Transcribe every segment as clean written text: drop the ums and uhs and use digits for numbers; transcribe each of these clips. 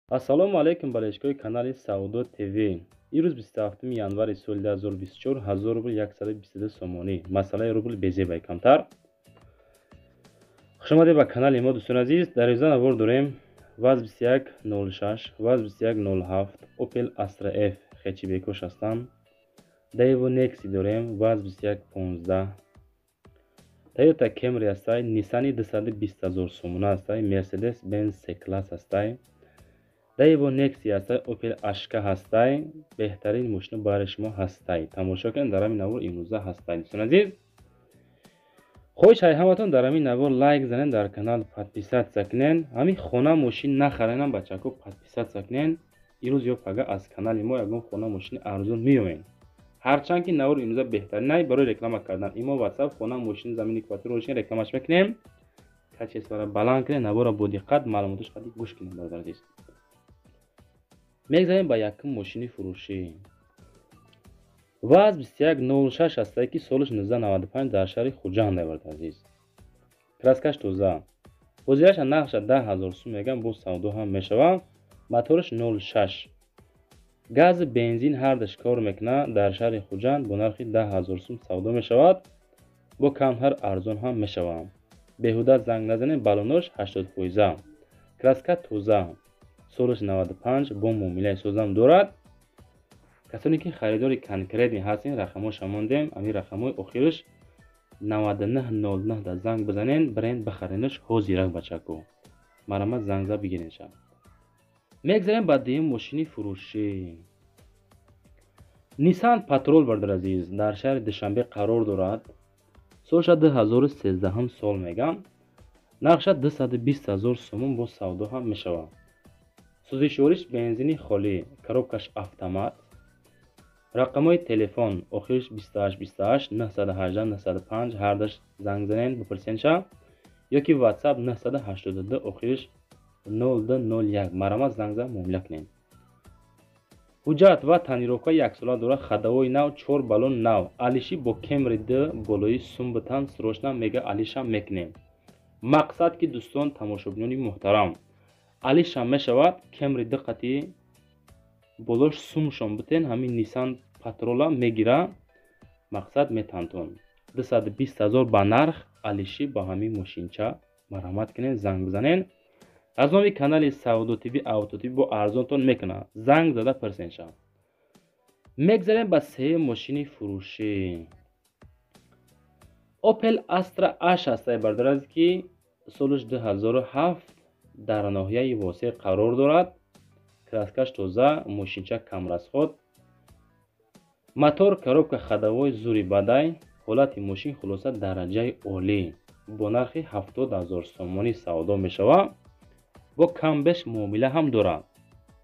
ассалому алайкум балешкои канали Саудо ТВ. ирӯз 27 январи соли 2024 1000 рубл 122 сомонӣ. Масъалаи рубл безебай камтар. хушомадед ба канали мо дӯстони азиз. дар рӯза навор дорем ваз 2106 ваз 2107 Opel Astra F хечи бекош ҳастанд. Daewoo Nexi дорем ваз 2115 Toyota Camry ҳастай. Nissan 220000 сомона ҳастай. Mercedes Benz C-Class ҳастай. Daewoo Nexi ҳастай. Opel Ashka ҳастай. беҳтарин мошина барои шумо ҳастай. тамошо кунед дар ҳамин навор имрӯза ҳастай. дӯстони азиз, хоҳишам ҳаматон дар ҳамин навор лайк занед, дар канал подписатсия кунед. ҳамин хона мошин нахаренам бачаҳко подписатсия кунед. ирӯз ё пага аз канали мо ягон хона мошини арзон меёмем. ҳарчанд ки навор имрӯза беҳтаринай барои реклама кардан. имо WhatsApp хона мошини замини квартира рошин рекламаш мекунем. качесвара баланд кунед, навора бо диққат маълумотош қадик гӯш кунед. бародар азиз, мегзарем ба якум мошини фурӯшӣ. ваз 2106 ҳастай ки солиш 1995 дар шаҳри Хуҷанд бародар азиз. краскаш тоза. ҳозираша нархша 10000 сум мегӯям, бо савдо ҳам мешавад. моториш 06. гази бензин ҳардаш кор мекунад. дар шаҳри Хуҷанд бо нархи 10000 сум савдо мешавад. бо камтар арзон ҳам мешавад. беҳуда занг назанед, балонош 80%. краска тоза. солиш 95, бо муомилаи созам дорад. касоне ки харидори конкретни ҳастин, рақамоша мондем. амин рақамои охириш 9909 да занг бизанен, бренд бихаренаш ҳозирак бачако. марамат зангза бигиринша. мегзарем ба дуюм мошини фурӯшӣ. Nissan Patrol бародар азиз, дар шаҳри Душанбе қарор дорад. солша 2013 сол мегам. нархша 220000 сомон, бо савдо ҳам мешавад. сӯзишвориш бензини холӣ, коробкаш автомат. рақамои телефон охириш 2828 918 905 ҳардаш занг занен бипурсенша, ёки WhatsApp 982 охириш 0201 марамат зангза муомила кунед. ҳуҷҷат ва танировка яксола дорад. хадавои нав, 4 балон нав. алиши бо Camry D болои сумбутан срочна мега алиша мекунем. мақсад ки дӯстон тамошобинони муҳтарам, алиша мешавад. Camry D қати болош сумшон бутен, ҳамин Nissan Patrol мегира. мақсад метантон 220000 ба нарх алиши ба ҳамин мошинча марамат кунед, занг бизанен. аз номи канали Саудо ТВ Автотип бо арзонтон мекунад. занг зада пурсенша. мегзарем ба сеюм мошини фурӯшӣ. Opel Astra H ҳастай бародар азиз ки солиш 2007 дар ноҳияи восеъ қарор дорад. краскаш тоза, мошинча камрасход. мотор, коробка хадавои зури бадай. ҳолати мошин хулоса дараҷаи олӣ. бо нархи 70000 сомонӣ савдо мешавад. бо камбеш муомила ҳам дорад.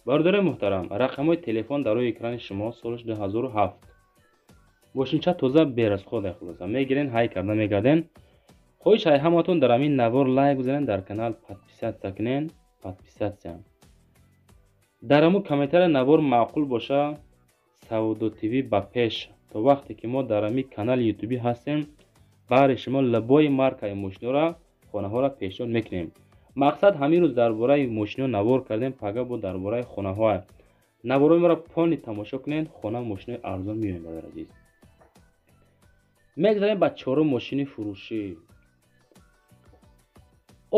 бародари муҳтарам, рақамои телефон дар рӯи экрани шумо. солиш 2007. мошинча тоза беразхода хулоса мегирен, ҳай карда мегарден. хоҳишам ҳаматон дар ҳамин навор лайк бизанед, дар канал подписатсия кунед. подписатсия. дар ҳамун комментария навор маъқул боша Саудо ТВ ба пеш. то вақте ки мо дар ҳамин канали ютубӣ ҳастем, баъри шумо лабои маркаи мошинора, хонаҳора пешниҳод мекунем. мақсад ҳамин рӯз дар бораи мошино навор кардем, пага бо дар бораи хонаҳо. наворои моро пони тамошо кунед. хона мошинои арзон меёбем бародар азиз. мегзарем ба чорум мошини фурӯшӣ.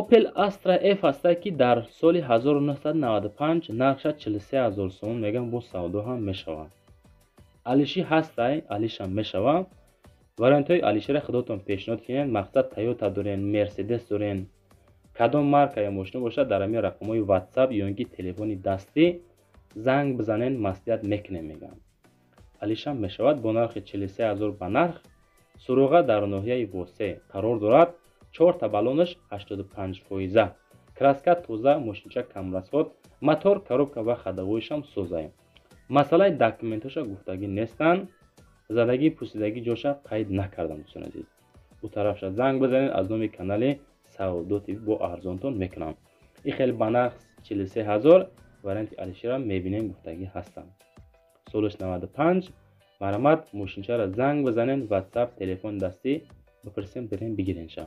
Opel Astra F ҳастай ки дар соли 1995 нархша 43000 сомон мегам, бо савдо ҳам мешавад. алиши ҳастай, алишам мешавад. вариантҳои алиширо худотон пешниҳод кунед. мақсад Toyota дорен, Mercedes дорен. кадом маркаи мошино бошад, дар ҳамин рақамҳои WhatsApp ё ки телефони дастӣ занг бизанен, маслиҳат мекунем мегам. алишам мешавад. бо нархи 43000 ба нарх. суруға дар ноҳияи восеъ қарор дорад. 4 та балонаш 85%. краска тоза, мошинча камрасход. мотор, коробка ва хадавоишам соза. масъалаи документоша гуфтагӣ нестанд. задагӣ пусидагӣ ҷоша қайд накардам. дӯстон азиз, у тарафша занг бизанед. аз номи канали Саудо ТВ бо арзонтон мекунам. ин хеле ба нарх 43000. варианти алишира мебинем гуфтагӣ ҳастанд. солиш 95. марамат мошинчаро занг бизанед. WhatsApp телефон дастӣ бипурсем, берем бигиренша.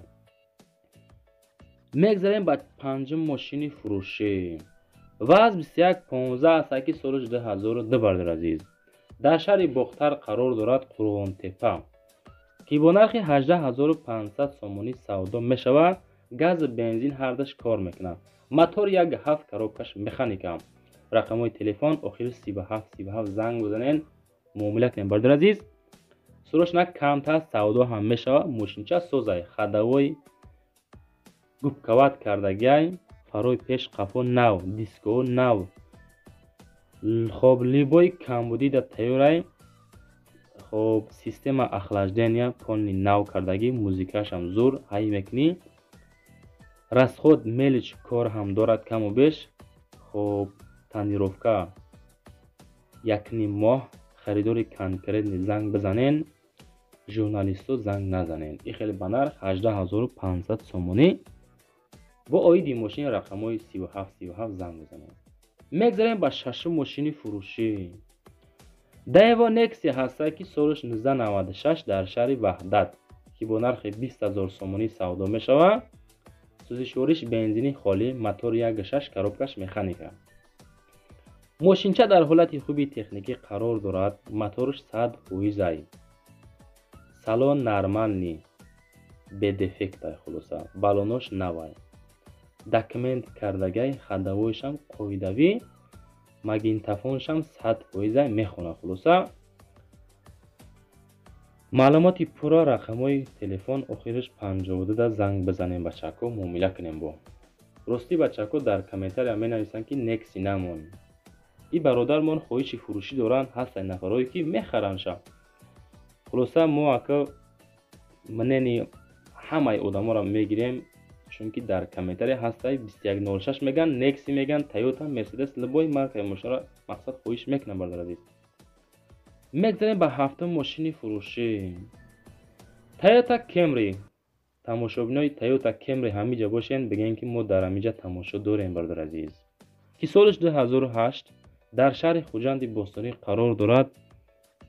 мегзарем ба панҷум мошини фурӯшӣ. ваз 2115 асаки соли 2002 бардор азиз. дар шаҳри бохтар қарор дорад қурғонтепа ки бо нархи 18500 сомонӣ савдо мешавад. гази бензин ҳардаш кор мекунад. мотор як 7 коробкаш механика. рақамҳои телефон охири 37 занг бизанен, муомила кунем бардор азиз. сурошна камтар савдо ҳам мешавад. мошинча созай, хадавои губкават кардагиай, фарои пеш қафо нав, дискоҳо нав, хоб либои камбудида тайёрай, хоб система охлаждения полни нав кардагӣ, музикашам зур ҳай мекунӣ. расход мелич кор ҳам дорад каму беш. хоб танировка 1.5 моҳ. харидори конкретни занг бизанен, журналисту занг назанен. ин хеле ба нарх 18500 сомонӣ. бо оиди мошини рақамҳои 37 занг бизанен. мегзарем ба шашум мошини фурӯшӣ. Daewoo Nexia ҳастае ки солиш 1996 дар шаҳри Ваҳдат ки бо нархи 20000 сомонӣ савдо мешавад. сӯзишвориш бензини холӣ, мотор 1.6 коробкаш механика. мошинча дар ҳолати хуби техникӣ қарор дорад. моторш 100%. салон нормални, бедефектай хулоса. балонош навай. документ кардагай, хадавоишам қоидавӣ, магнитофоншам 100% мехона хулоса. маълумоти пурра, рақамҳои телефон охириш 52 занг бизанем ба чако, муомила кунем бо. ростӣ ба чако дар комментария менависанд ки Nexi намон. и бародармон хоҳиши фурӯшӣ доранд, ҳастанд нафарое ки мехаранша. хулоса мо ака мнени ҳамаи одаморо мегирем, чунки дар комментария ҳастаи 2106 меган, Nexi меган, Toyota, Mercedes, любой маркаи мошинро мақсад хоҳиш мекунам бардор азиз. мегзарем ба ҳафтум мошини фурӯшӣ. Toyota Camry. тамошобинои Toyota Camry ҳамиҷа бошен, бигӯен ки мо дар ҳамиҷа тамошо дорем бардор азиз. ки солиш 2008 дар шаҳри хуҷанди бостонӣ қарор дорад.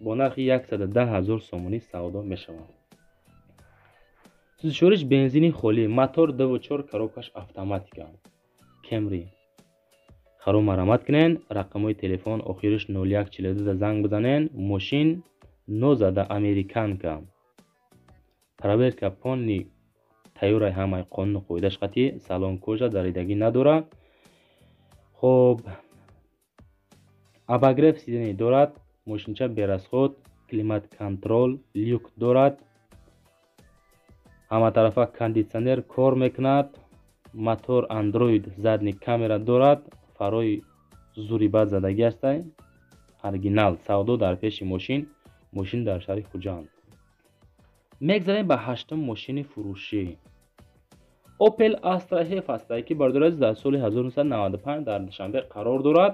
бо нархи 110000 сомонӣ савдо мешавад. сӯзишвориш бензини холӣ, мотор 2.4 коробкаш автоматика. Camry. харо марамат кунен, рақамҳои телефон охириш 0142 занг бизанен. мошин нозада американка. проверка полни тайёраи ҳамаи қонуну қоидаш қатӣ. салон кожа, даридагӣ надорад. хоб обогрев сидене дорад. мошинча берасход, климат контрол, люк дорад. ҳаматарафа кондитсионер кор мекунад. мотор Android, задни камера дорад. фарои зури бад задагӣ ҳастай. оригинал. савдо дар пеши мошин. мошин дар шаҳри хуҷанд. мегзарем ба ҳаштум мошини фурӯшӣ. Opel Astra F ҳастае ки бардорази дар соли 1995 дар душанбе қарор дорад.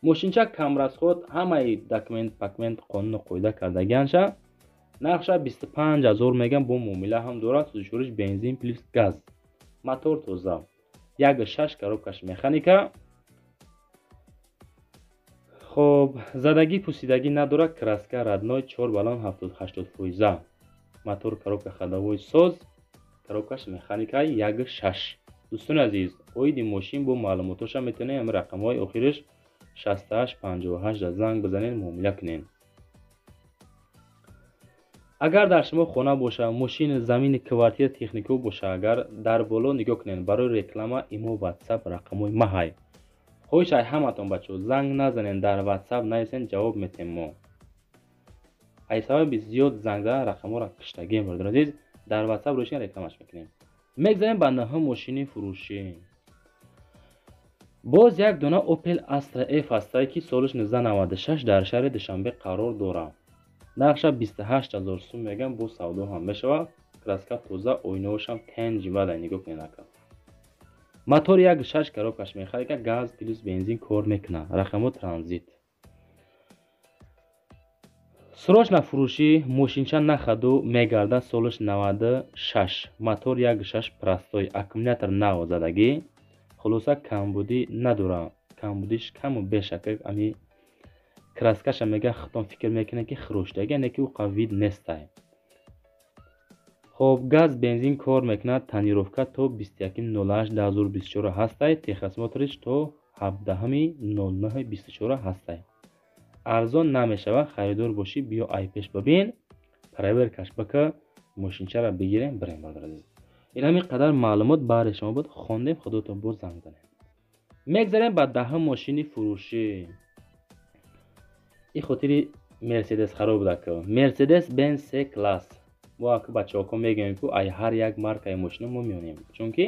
мошинча камрасход, ҳамаи документ пакмент қонуну қоида кардагианша. нархша 25000 меган, бо муомила ҳам дорад. сӯзишвориш бензин плюс газ. мотор тоза, 1.6 коробкаш механика. хоб задагӣ пусидагӣ надорад. краска радной, 4 балон, 70-80%. мотор коробка хадавои соз, коробкаш механика 1.6. дӯстони азиз, оиди мошин бо маълумотоша метавонед ҳамин рақамҳои охириш 6858 занг бизанед, муомила кунед. агар дар шумо хона боша, мошин, замини, квартира, технико боша, агар дар боло нигоҳ кунед. барои реклама имо WhatsApp рақамҳои маҳай. хоҳишай ҳаматон бачаҳо занг назанед, дар WhatsApp нависен, ҷавоб метем мо. ай сабаби зиёд занг задан рақамҳоро киштагием бардор азиз. дар WhatsApp рӯшин рекламаш мекунем. мегзарем ба наҳум мошини фурӯшӣ. боз як дона Opel Astra F ҳастае ки солиш 1996 дар шаҳри Душанбе қарор дорад. нархша 28000 сум меган, бо савдо ҳам мешавад. краска тоза, оинаҳошам тенҷи бадай, нигоҳ кунед ака. мотор 1.6 коробкаш механика, газ плюс бензин кор мекунад. рақамҳо транзит. срочна фурӯшӣ. мошинча нахаду мегардад, солиш 96. мотор 1.6 простой, аккумулятор нав задагӣ. хулоса камбудӣ надорад. камбудиш каму бешака, ами краскаша мега хитон фикр мекунад ки хироштаги, яъне ки ӯ қавид нестай. хоб газ бензин кор мекунад. тонировка то 2108 2024 ҳастай. техосмотриш то 17-09-24 ҳастед. арзон намешавад. харидор бошӣ, биё ай пеш бибин, проверкаш бика, мошинчаро бигирем, бирем. биродар азиз, ин ҳамин қадар маълумот баъри шумо буд. хондем, худотон боз занг занем. мегзарем ба даҳум мошини фурӯшӣ. ин хотири мерседес хароб буда ки мерседес бенз C класс. мо аки бачаҳоко мегӯем ки ай ҳар як маркаи мошина мо меонем, чунки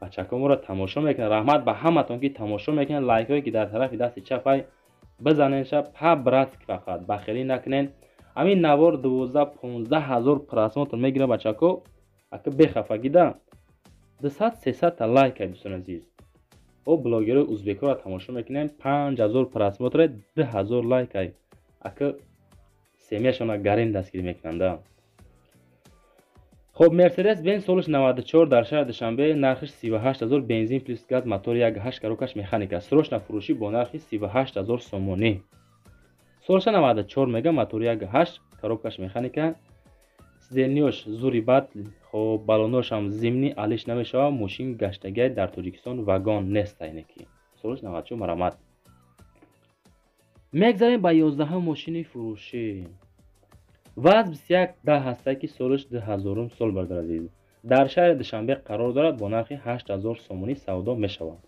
бачаҳоко моро тамошо мекунанд. раҳмат ба ҳаматон ки тамошо мекунанд. лайкҳое ки дар тарафи дасти чапай бизанен, шаб по-братски фақат бахилӣ накунен. ҳамин навор 12-15 ҳазор просмотр мегирад бачаҳоко. аки бехафагида 200-300 та лайкай дӯстон азиз. о блогерои узбекоро тамошо мекунем, 5000 просмотр, 2000 лайкай. аки семияшона гарем дастгирӣ мекунанда. хоб мерседес бенз солиш 94 дар шаҳри душанбе, нархиш 38000, бензин плюс газ, мотори 1.8 коробкаш механика, срочна фурӯшӣ бо нархи 38000 сомонӣ. солиша 94 мега, мотори 1.8 коробкаш механика, сиденёш зури бад, хоб балоношам зимни алиш намешава. мошин гаштагиай дар Тоҷикистон, вагон нест айники. солиш 94 марамат. мегзарем ба 11 мошини фурӯшӣ. ваз 21-10 ҳастае ки солиш 2000 сол биродар азиз. дар шаҳри душанбе қарор дорад, бо нархи 8000 сомонӣ савдо мешавад.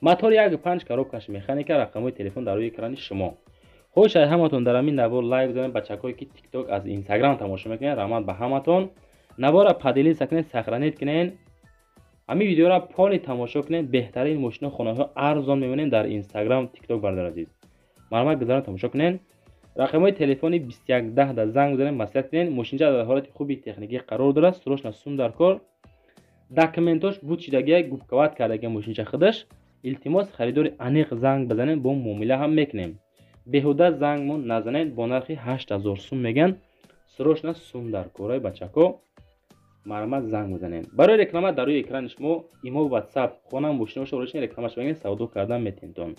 мотори 1.5 коробкаш механика. рақамҳои телефон дар рӯи экрани шумо. хоҳиш ай ҳаматон дар ҳамин навор лайк бизанед. бачакҳое ки тикток аз инстаграм тамошо мекунед, раҳмат ба ҳаматон. навора поделиться кунед, сохранед кунед. ҳамин видеоро полӣ тамошо кунед. беҳтарин мошино, хонаҳои арзон мебинед дар инстаграм, тикток биродар азиз. маълумот гузарон тамошо кунед. рақамҳои телефони 2110 да занг бизанед, маслиҳат кунед. мошинча дар ҳолати хуби техникӣ қарор дорад. срочна сум дар кор. документош буд шидагиай, губковат кардаги мошинча худаш. илтимос харидори аниқ занг бизанед, бо муомила ҳам мекунем. беҳуда зангмон назанед, бо нархи 8000 сум меган. срочна сум дар корай бачако. маълумот занг бизанед. барои реклама дар рӯи экрани шумо имо WhatsApp хона мошиноша оришин рекламаш бигиред, савдо кардан метентон.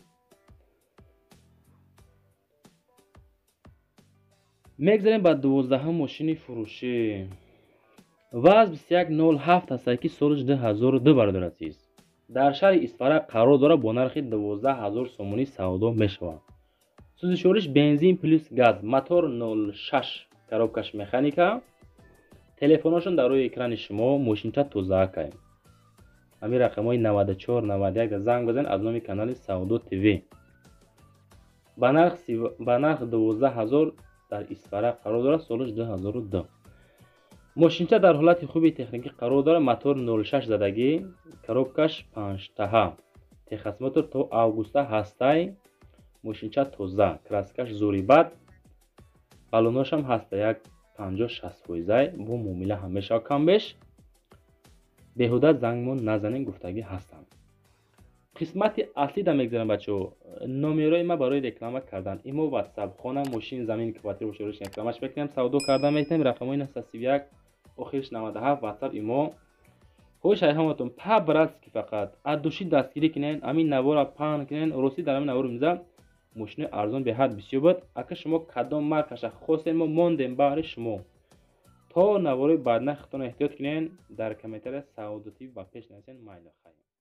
мегзарем ба 12 мошини фурӯшӣ. ваз 2107 ҳастае ки солиш 2002 бародар азиз. дар шаҳри Исфара қарор дорад, бо нархи 12000 сомонӣ савдо мешавад. сӯзишвориш бензин плюс газ, мотор 06 коробкаш механика. телефоношон дар рӯи экрани шумо. мошинча тозаакай. ҳамин рақамҳои 94-91 да занг бизанед аз номи канали Савдо ТВ. ба нарх 12000 дар Исфара қарор дорад, солиш 2002. мошинча дар ҳолати хуби техникӣ қарор дорад. мотор 06 задагӣ, коробкаш 5 таҳа. техас мотор то августа ҳастай. мошинча тоза, краскаш зури бад, балоношам ҳаста 50-60%. бо муомила ҳам мешава камбеш. беҳуда зангмон назанен, гуфтагӣ ҳастам. қисмати аслӣ да мегзарам бачаҳо. номерои ма барои реклама кардан. имо WhatsApp хона мошин замин квартира бошад оришин рекламаш мекунем, савдо кардан метавем. рақамҳои 931 охириш 97 WhatsApp имо. хоҳиш ай ҳаматон по-братски фақат аз души дастгирӣ кунед. ҳамин навора паҳн кунед. рости дар ҳамин навор миза мошини арзон беҳад бисёр буд. ака шумо кадом маркаша хостед, мо мондем баъри шумо. то навораи баднахтон эҳтиёт кунед. дар комментария Савдо ТВ ба пеш нависен. майли хайр.